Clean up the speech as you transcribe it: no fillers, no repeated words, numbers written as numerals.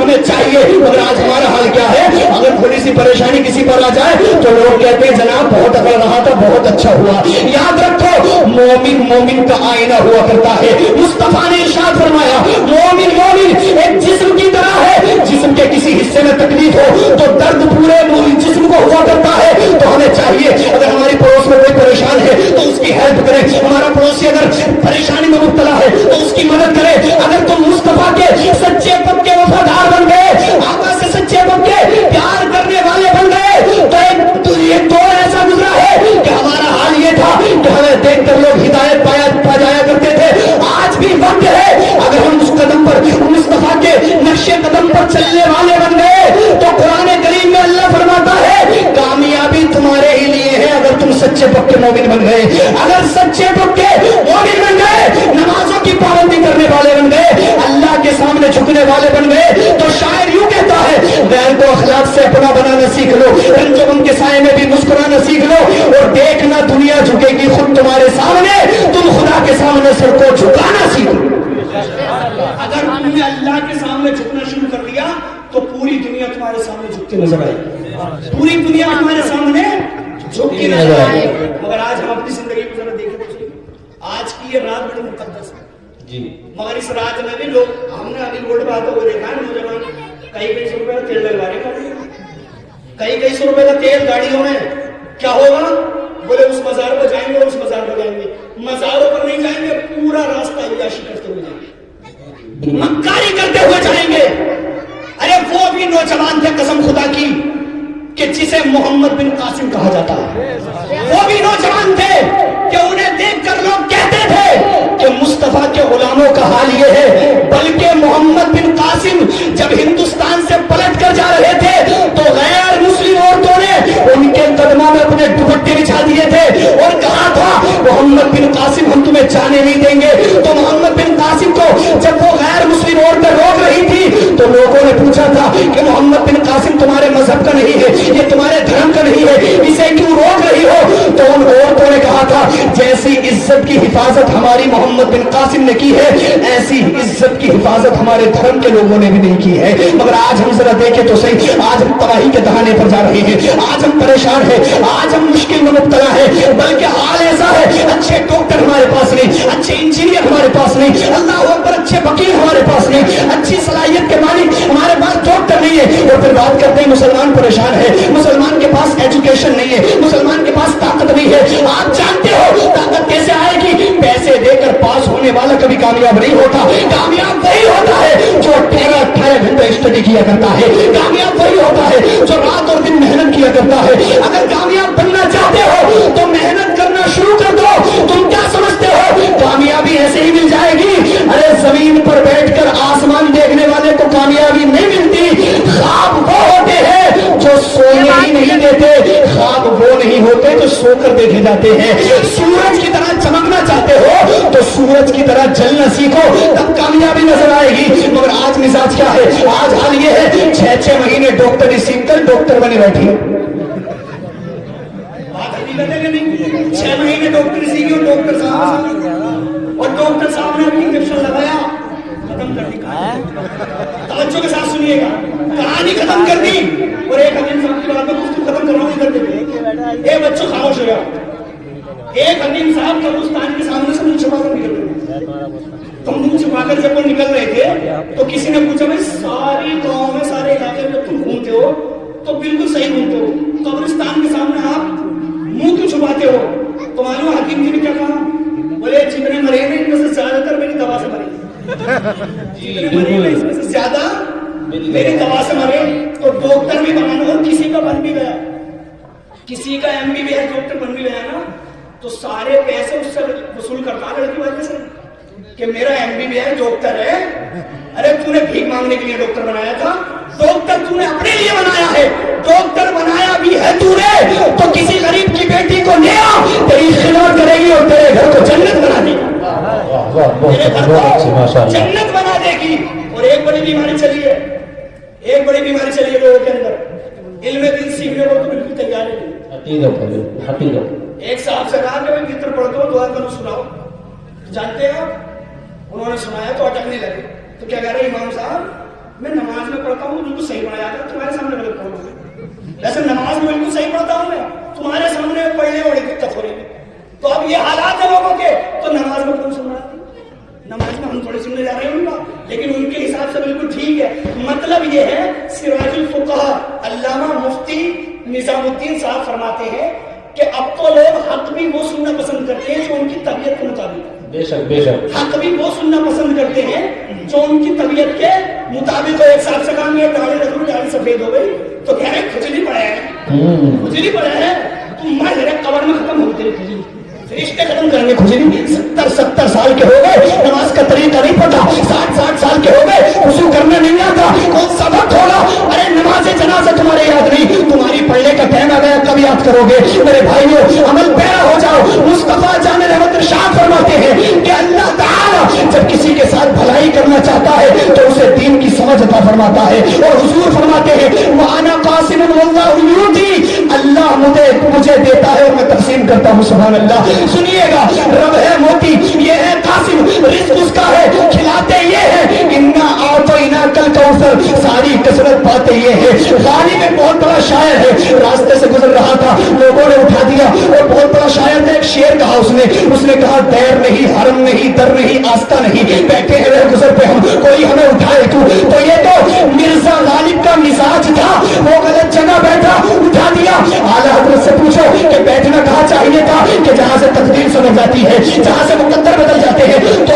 ہمیں چاہیے. مگر آج ہمارا حال کیا ہے؟ اگر تھوڑی سی پریشانی کسی پر آ جائے تو لوگ کہتے ہیں جناب بہت اکڑ رہا تھا, بہت اچھا ہوا. یاد رکھو مومن مومن کا آئینہ ہوا کرتا ہے. مصطفیٰ نے ارشاد فرمایا مومن مومن ایک جسم کی طرح ہے. جسم کے کسی حصے میں تکلیف ہو تو درد پورے جسم کو ہوا کرتا ہے. تو ہمیں چاہیے اگر ہماری پڑوس میں کوئی پریشان ہے تو اس کی ہیلپ کریں. ہمارا پڑوسی اگر پریشانی میں مبتلا ہے تو اس کی مدد کریں. اگر تم مصطفیٰ کے سچے پکے وفادار بن گئے, آقا سے سچے پکے پیار کرنے والے بن گئے, تو یہ دور ایسا گزرا ہے کہ ہمارا حال یہ تھا کہ ہمیں دیکھ کر لوگ ہدایت پا جایا کرتے تھے. آج بھی وقت ہے اگر ہم اس قدم پر مصطفیٰ کے نقشے قدم پر چلنے والے بن گئے تو قرآن کریم میں اللہ فرماتا ہے کامیابی تمہارے ہی لیے ہے اگر تم سچے پکے مومن بن گئے. اگر سچے پکے مومن بن گئے, نمازوں کی پابندی کرنے والے بن گئے, اللہ کے سامنے جھکنے والے بن گئے, تو شاعر یوں کہتا ہے غیر کو اخلاق سے اپنا بنانا سیکھ لو, رنج و غم کے سائے میں بھی مسکرانا سیکھ لو, اور دیکھنا دنیا جھکے گی خود تمہارے سامنے, تم خدا کے سامنے سر کو جھکانا سیکھ لو. اگر تم نے اللہ کے سامنے جھکنا شروع کر دیا تو پوری دنیا تمہارے سامنے جھکتی نظر آئے, پوری دنیا تمہارے سامنے جھکتی نظر آئے. مگر آج ہم اپنی زندگی کو ذرا دیکھیں, آج کی یہ رات بڑی مقدس ہے جی. مگر اس رات میں بھی لوگ, ہم نے ابھی روڈ پہ آتے ہوئے دیکھا ہے نوجوان کئی سو روپے کا تیل ڈلوانے کا, کئی سو روپے کا تیل گاڑیوں میں. کیا ہوگا؟ بولے اس مزار پر جائیں گے, اس مزار پر جائیں گے. مزاروں پر نہیں جائیں گے, پورا راستہ عیاشی کرتے ہوئے جائیں گے, مکاری کرتے ہوئے جائیں گے. ارے وہ بھی نوجوان تھے قسم خدا کی کہ جسے محمد بن قاسم کہا جاتا ہے. وہ بھی نوجوان تھے کہ انہیں دیکھ کر لوگ کہتے تھے کہ مصطفیٰ کے غلاموں کا حال یہ ہے. بلکہ محمد بن قاسم جب ہندوستان سے پلٹ کر جا رہے تھے تو غیر مسلم عورتوں نے ان کے قدموں میں اپنے دوپٹے بچھا دیے تھے اور کہا تھا محمد بن قاسم ہم تمہیں جانے نہیں دیں گے. تو محمد بن قاسم کو جب وہ غیر مسلم عورتیں روک رہی تھی تو لوگوں نے پوچھا تھا کہ محمد بن قاسم تمہارے مذہب کا نہیں ہے, یہ تمہارے دھرم کا نہیں ہے, اسے کیوں روک رہی ہو؟ تو ان عورتوں نے کہا تھا جیسی عزت کی حفاظت ہماری محمد بن قاسم نے کی ہے ایسی عزت کی حفاظت ہمارے دھرم کے لوگوں نے بھی نہیں کی ہے. مگر آج ہم ذرا دیکھیں تو صحیح, آج ہم تباہی کے دہانے پر جا رہے ہیں, آج ہم پریشان ہیں, آج ہم مشکل میں مبتلا ہیں. بلکہ حال ایسا ہے اچھے ڈاکٹر ہمارے پاس نہیں, اچھے انجینئر ہمارے پاس نہیں, اللہ اکبر اچھے وکیل ہمارے پاس نہیں, اچھی صلاحیت کے مالک ہمارے پاس ڈاکٹر نہیں ہے. اور پھر بات کرتے ہیں مسلمان پریشان ہے, مسلمان کے پاس ایجوکیشن نہیں ہے, مسلمان کے پاس طاقت نہیں ہے. آپ جانتے ہو طاقت کیسے آئے گی؟ پیسے دے کر پاس ہونے والا کبھی کامیاب نہیں ہوتا. کامیاب وہی ہوتا ہے جو 18 گھنٹے اسٹڈی کیا کرتا ہے. کامیاب وہی ہوتا ہے جو رات اور دن محنت کیا کرتا ہے. اگر کامیاب بننا چاہتے ہو تو محنت کرنا شروع کر دو. تم کیا سمجھتے ہو کامیابی ایسے ہی مل جائے گی؟ ارے زمین پر بیٹھ کر آسمان دیکھنے والے کو کامیابی نہیں ملتی. خواب وہ ہوتے ہیں جو سونے ہی نہیں دیتے, خواب وہ نہیں ہوتے جو سو کر دیکھے جاتے ہیں. سورج کی طرح چمکنا چاہتے ہو تو سورج کی طرح جلنا سیکھو, تب کامیابی نظر آئے گی. مگر آج مزاج کیا ہے؟ آج حال یہ ہے 6 مہینے ڈاکٹر سیکھ کر ڈاکٹر بنے بیٹھی ہے. 6 مہینے ڈاکٹر سیکھی اور ڈاکٹر صاحب, اور ڈاکٹر صاحب نے اپنی انجیکشن لگایا, ختم کر دی. توجہ کے ساتھ سنیے گا, کہانی ختم کر دی. اور ایک حکیم صاحب کی بات میں گفتگو ختم کرنا نہیں کرتے, اے بچوں خاموش ہو جاؤ. ایک حکیم صاحب قبرستان کے سامنے سے منہ چھپا کر نکل رہے, تو منہ چھپا کر جب وہ نکل رہے تھے تو کسی نے پوچھا بھائی ساری گاؤں میں سارے علاقے میں تم گھومتے ہو تو بالکل صحیح گھومتے ہو, قبرستان کے سامنے آپ منہ کیوں چھپاتے ہو؟ تو معلوم حکیم جی نے کیا کہا؟ بولے جتنے مرے ہیں ان میں سے زیادہ تر میری دوا سے مرے, جتنے مرے ہیں اس میں سے زیادہ میری دوا سے مرے. تو ڈاکٹر بھی بنانا, اور کسی کا بن بھی گیا, کسی کا MBBS ڈاکٹر بن بھی گیا نا, تو سارے پیسے اس سے وصول کرتا لڑکی وجہ سے کہ میرا MBBS ڈاکٹر ہے. ارے تو نے بھیک مانگنے کے لیے ڈاکٹر بنایا تھا؟ ڈاکٹر تو نے اپنے لیے بنایا ہے. ڈاکٹر بنایا بھی ہے تو نے تو کسی غریب کی بیٹی کو لے آ, تیری خدمت کرے گی اور تیرے گھر کو جنت بنا دے گی, تیرے گھر کو جنت بنا دے گی. اور ایک بڑی بیماری چلی ہے, ایک بڑی بیماری چلی ہے لوگوں کے اندر, علم دین سیکھنے کو تو بالکل تیار نہیں. ایک صاحب سے کہا کہ میں فطر پڑھتا ہوں, دعا کرو سناؤ. جانتے ہیں آپ, انہوں نے سنایا تو اٹکنے لگے. تو کیا کہہ رہے امام صاحب, میں نماز میں پڑھتا ہوں بالکل صحیح پڑھا جاتا ہے، تمہارے سامنے غلط پڑھتا ہوں، ویسے نماز میں بالکل صحیح پڑھتا ہوں میں، تمہارے سامنے پڑھنے بڑی دقت ہو رہی ہے. تو اب یہ حالات ہیں لوگوں کے، تو نماز میں کون سن رہا ہے؟ نماز میں ہم تھوڑے سننے جا رہے ہیں ان کا، لیکن ان کے حساب سے بالکل ٹھیک ہے. مطلب یہ ہے سراج الفقہا علامہ مفتی نظام الدین صاحب فرماتے ہیں کہ اب تو لوگ حق بھی وہ سننا پسند کرتے ہیں جو ان کی طبیعت کے مطابق ہے. بے شک بے شک. حق بھی وہ سننا پسند کرتے ہیں جو ان کی طبیعت کے مطابق. ایک صاحب سے کہا یہ داڑھی رکھ لو، داڑھی سفید ہو گئی تو کہہ رہے کھجلی پڑا ہے، کھجلی پڑا ہے، تم مر رہے قبر میں ختم ہو تیری کھجلی، رشتے ختم کرنے کھجلی. 70 سال کے ہو گئے، نماز کا طریقہ نہیں پتا. 60 سال کے ہو گئے، وضو کرنا نہیں آتا، کون سبق ہوگا؟ ارے نماز جنازہ تمہارے یاد نہیں، تمہاری پڑھنے کا ٹائم آ گیا، کب یاد کرو گے؟ میرے بھائیو عمل پیرا ہو جاؤ. مصطفیٰ جان رحمت ارشاد فرماتے ہیں کہ اللہ تعالی جب کسی کے ساتھ بھلائی کرنا چاہتا ہے تو اسے دین کی سمجھ عطا فرماتا ہے. اور حضور فرماتے ہیں وَأَنَا قَاسِمٌ وَاللَّهُ يُؤْتِي، اللہ مجھے دیتا ہے اور میں تقسیم کرتا ہوں. سبحان اللہ. سنیے گا، رب ہے موتی، یہ ہے قاسم، رزق اس کا ہے، کھلاتے یہ ہے. اِنَّا أَعْطَيْنَاكَ الْكَوْثَرَ، ساری کثرت پاتے یہ ہے. غالب ایک بہت بڑا شاعر ہے، راستے سے گزر رہا تھا، لوگوں نے اٹھا دیا، اور بہت بڑا شاعر تھا. ایک شعر کہا اس نے کہا دیر نہیں، حرم نہیں، در نہیں، آستہ نہیں، بیٹھے ہیں گزر پہ ہم، کوئی ہمیں اٹھائے کیوں؟ تو یہ تو مرزا غالب کا مزاج تھا، وہ غلط جگہ بیٹھا، اٹھا دیا. اعلیٰ حضرت سے پوچھو کہ بیٹھنا کہاں چاہیے تھا؟ کہ جہاں سے تقدیر سمجھ جاتی ہے، جہاں سے مقدر بدل جاتے ہیں. تو